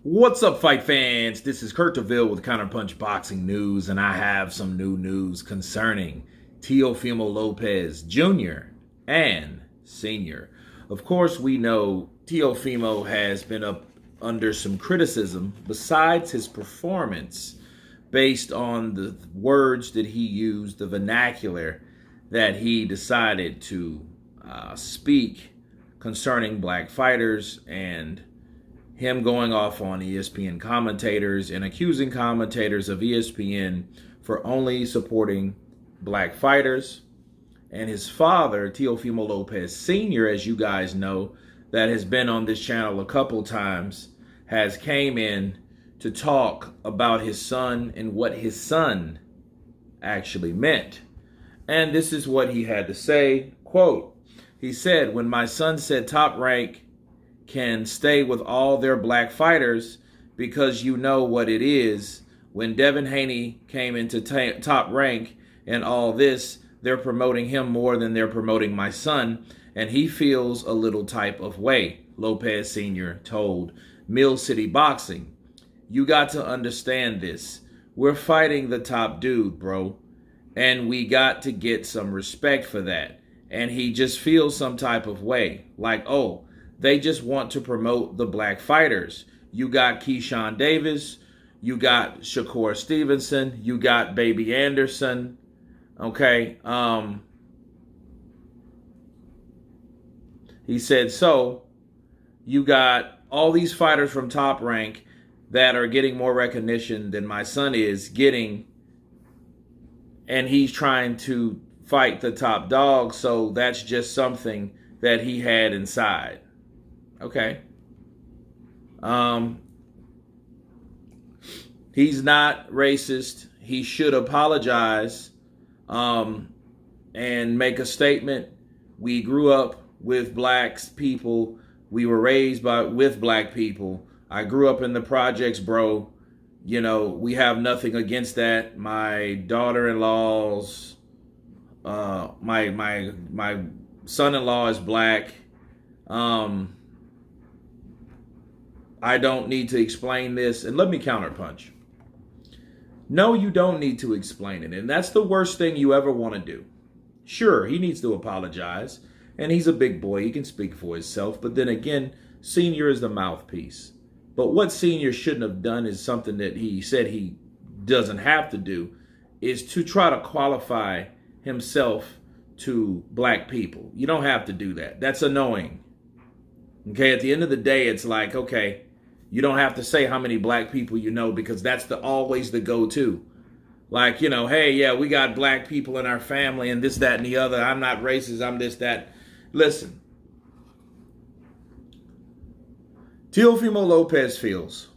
What's up, fight fans? This is Kurt DeVille with Counterpunch Boxing News, and I have some new news concerning Teofimo Lopez Jr. and Sr. Of course, we know Teofimo has been up under some criticism besides his performance based on the words that he used, the vernacular that he decided to speak concerning black fighters, and him going off on ESPN commentators and accusing commentators of ESPN for only supporting black fighters. And his father, Teofimo Lopez Sr., as you guys know, that has been on this channel a couple times, has came in to talk about his son and what his son actually meant. And this is what he had to say. Quote, he said, "When my son said Top Rank can stay with all their black fighters because you know what it is. When Devin Haney came into Top Rank and all this, they're promoting him more than they're promoting my son, and he feels a little type of way," Lopez Sr. told Mill City Boxing. "You got to understand this. We're fighting the top dude, bro, and we got to get some respect for that. And he just feels some type of way, like, oh, they just want to promote the black fighters. You got Keyshawn Davis, you got Shakur Stevenson, you got Baby Anderson, okay? He said, so you got all these fighters from Top Rank that are getting more recognition than my son is getting, and he's trying to fight the top dog, so that's just something that he had inside." Okay. He's not racist. He should apologize and make a statement. We grew up with black people. We were raised with black people. I grew up in the projects, bro. You know, we have nothing against that. My daughter-in-law's, my son-in-law is black. I don't need to explain this. And let me counterpunch. No, you don't need to explain it. And that's the worst thing you ever want to do. Sure, he needs to apologize. And he's a big boy. He can speak for himself. But then again, Senior is the mouthpiece. But what Senior shouldn't have done is something that he said he doesn't have to do, is to try to qualify himself to black people. You don't have to do that. That's annoying. Okay, at the end of the day, it's like, okay, you don't have to say how many black people you know, because that's always the go-to. Like, you know, hey, yeah, we got black people in our family and this, that, and the other. I'm not racist. I'm this, that. Listen, Teofimo Lopez feels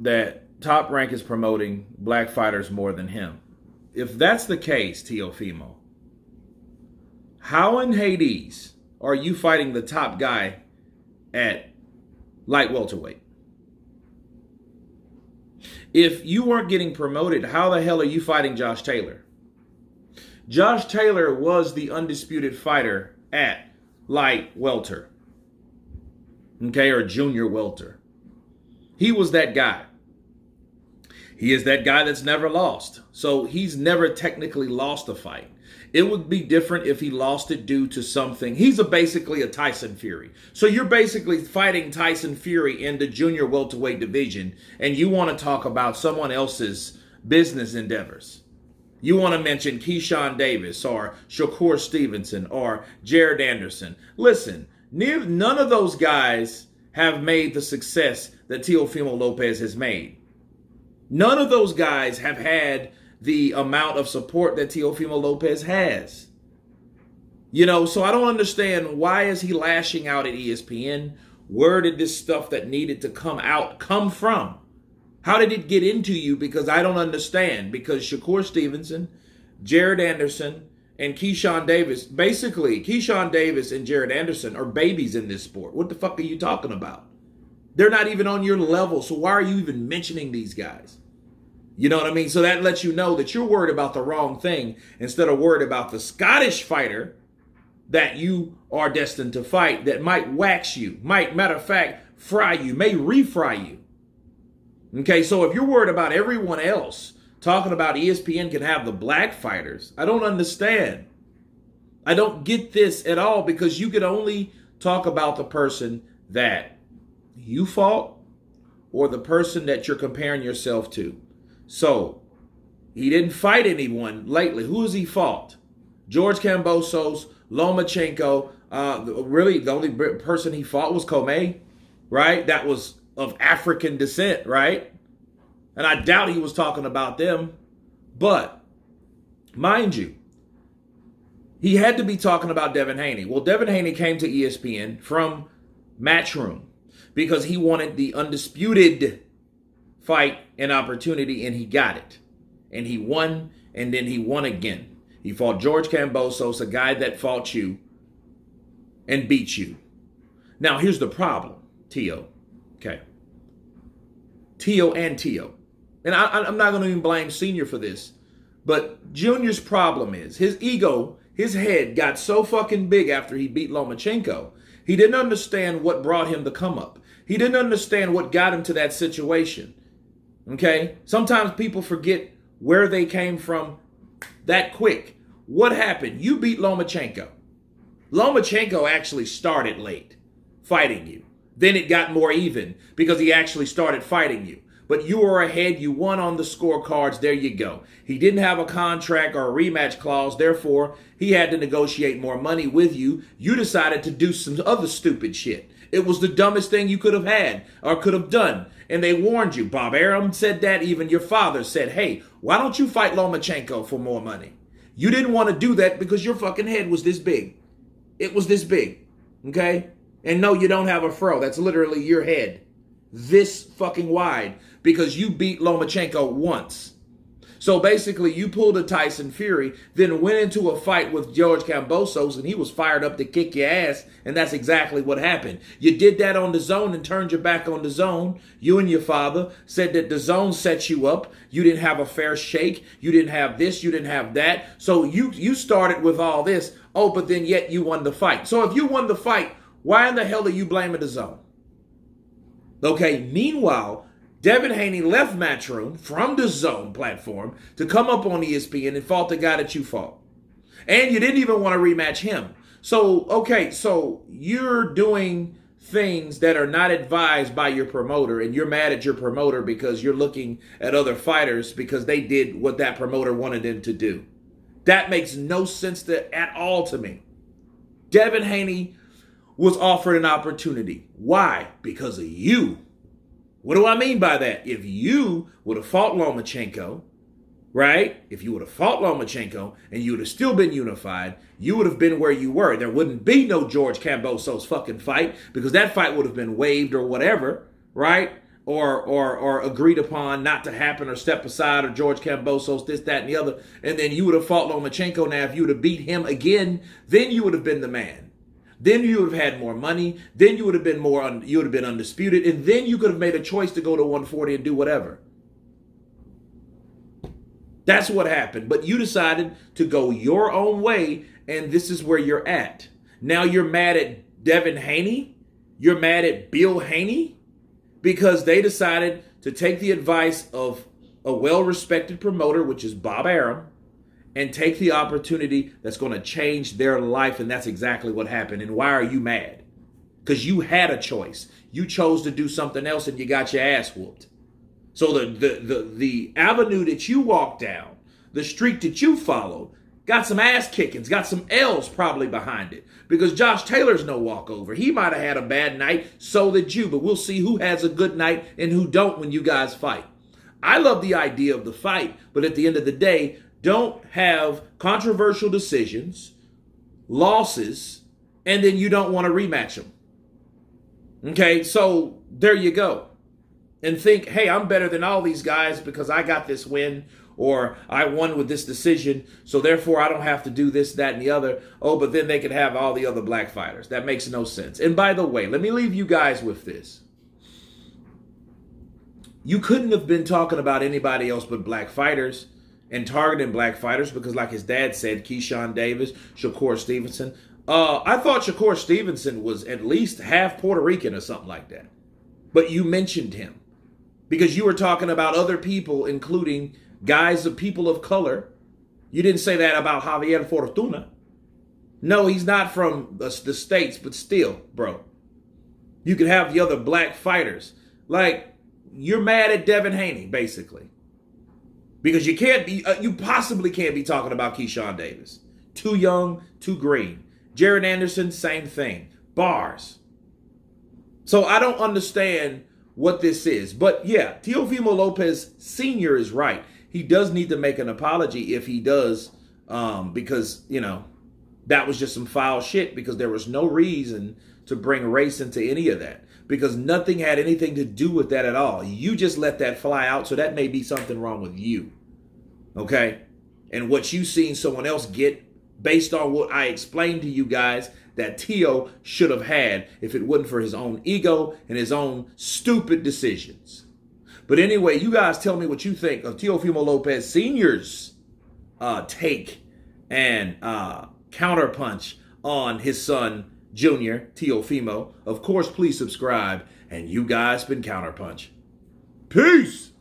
that Top Rank is promoting black fighters more than him. If that's the case, Teofimo, how in Hades are you fighting the top guy at light welterweight? If you weren't getting promoted, how the hell are you fighting Josh Taylor? Josh Taylor was the undisputed fighter at light welter, okay, or junior welter. He was that guy. He is that guy that's never lost. So he's never technically lost a fight. It would be different if he lost it due to something. He's basically a Tyson Fury. So you're basically fighting Tyson Fury in the junior welterweight division, and you want to talk about someone else's business endeavors. You want to mention Keyshawn Davis or Shakur Stevenson or Jared Anderson. Listen, none of those guys have made the success that Teofimo Lopez has made. None of those guys have had the amount of support that Teofimo Lopez has. You know, so I don't understand, why is he lashing out at ESPN? Where did this stuff that needed to come out come from? How did it get into you? Because I don't understand. Because Shakur Stevenson, Jared Anderson, and Keyshawn Davis, basically Keyshawn Davis and Jared Anderson are babies in this sport. What the fuck are you talking about? They're not even on your level, so why are you even mentioning these guys? You know what I mean? So that lets you know that you're worried about the wrong thing instead of worried about the Scottish fighter that you are destined to fight that might wax you, might, matter of fact, fry you, may refry you. Okay, so if you're worried about everyone else talking about ESPN can have the black fighters, I don't understand. I don't get this at all, because you could only talk about the person that you fought or the person that you're comparing yourself to. So he didn't fight anyone lately. Who has he fought? George Kambosos, Lomachenko. Really, the only person he fought was Comey, right? That was of African descent, right? And I doubt he was talking about them. But, mind you, he had to be talking about Devin Haney. Well, Devin Haney came to ESPN from Matchroom because he wanted the undisputed fight and opportunity, and he got it. And he won, and then he won again. He fought George Kambosos, a guy that fought you and beat you. Now, here's the problem, Teo. Okay. Teo. And I'm not going to even blame Senior for this, but Junior's problem is his ego, his head got so fucking big after he beat Lomachenko. He didn't understand what brought him to come up. He didn't understand what got him to that situation. Okay? Sometimes people forget where they came from that quick. What happened? You beat Lomachenko. Lomachenko actually started late fighting you. Then it got more even because he actually started fighting you. But you were ahead. You won on the scorecards. There you go. He didn't have a contract or a rematch clause. Therefore, he had to negotiate more money with you. You decided to do some other stupid shit. It was the dumbest thing you could have had or could have done. And they warned you. Bob Arum said that. Even your father said, hey, why don't you fight Lomachenko for more money? You didn't want to do that because your fucking head was this big. It was this big. Okay? And no, you don't have a fro. That's literally your head. This fucking wide. Because you beat Lomachenko once. So basically, you pulled a Tyson Fury, then went into a fight with George Kambosos, and he was fired up to kick your ass, and that's exactly what happened. You did that on the zone and turned your back on the zone. You and your father said that the zone set you up. You didn't have a fair shake. You didn't have this. You didn't have that. So you started with all this. Oh, but then yet you won the fight. So if you won the fight, why in the hell are you blaming the zone? Okay, meanwhile, Devin Haney left Matchroom from the Zone platform to come up on ESPN and fought the guy that you fought. And you didn't even want to rematch him. So, okay, so you're doing things that are not advised by your promoter, and you're mad at your promoter because you're looking at other fighters because they did what that promoter wanted them to do. That makes no sense at all to me. Devin Haney was offered an opportunity. Why? Because of you. What do I mean by that? If you would have fought Lomachenko, right? If you would have fought Lomachenko and you would have still been unified, you would have been where you were. There wouldn't be no George Kambosos fucking fight because that fight would have been waived or whatever, right? Or agreed upon not to happen or step aside or George Kambosos, this, that, and the other. And then you would have fought Lomachenko. Now, if you would have beat him again, then you would have been the man. Then you would have had more money. Then you would have been you would have been undisputed. And then you could have made a choice to go to 140 and do whatever. That's what happened. But you decided to go your own way, and this is where you're at. Now you're mad at Devin Haney. You're mad at Bill Haney because they decided to take the advice of a well-respected promoter, which is Bob Arum, and take the opportunity that's going to change their life. And that's exactly what happened. And why are you mad? Because you had a choice. You chose to do something else and you got your ass whooped. So the avenue that you walked down, the street that you followed, got some ass kickings, got some L's probably behind it. Because Josh Taylor's no walkover. He might have had a bad night, so did you. But we'll see who has a good night and who don't when you guys fight. I love the idea of the fight, but at the end of the day, don't have controversial decisions, losses, and then you don't want to rematch them. Okay, so there you go. And think, hey, I'm better than all these guys because I got this win, or I won with this decision, so therefore I don't have to do this, that, and the other. Oh, but then they could have all the other black fighters. That makes no sense. And by the way, let me leave you guys with this. You couldn't have been talking about anybody else but black fighters and targeting black fighters because, like his dad said, Keyshawn Davis, Shakur Stevenson. I thought Shakur Stevenson was at least half Puerto Rican or something like that. But you mentioned him because you were talking about other people, including guys of people of color. You didn't say that about Javier Fortuna. No, he's not from the States, but still, bro. You could have the other black fighters. Like, you're mad at Devin Haney, basically. Because you can't be, you possibly can't be talking about Keyshawn Davis. Too young, too green. Jared Anderson, same thing. Bars. So I don't understand what this is. But yeah, Teofimo Lopez Sr. is right. He does need to make an apology if he does, because, you know, that was just some foul shit, because there was no reason to bring race into any of that, because nothing had anything to do with that at all. You just let that fly out, so that may be something wrong with you, okay? And what you seen someone else get based on what I explained to you guys that Teo should have had if it wasn't for his own ego and his own stupid decisions. But anyway, you guys tell me what you think of Teofimo Lopez Sr.'s take and counterpunch on his son, Junior Teofimo. Of course, please subscribe. And you guys been Counterpunch. Peace!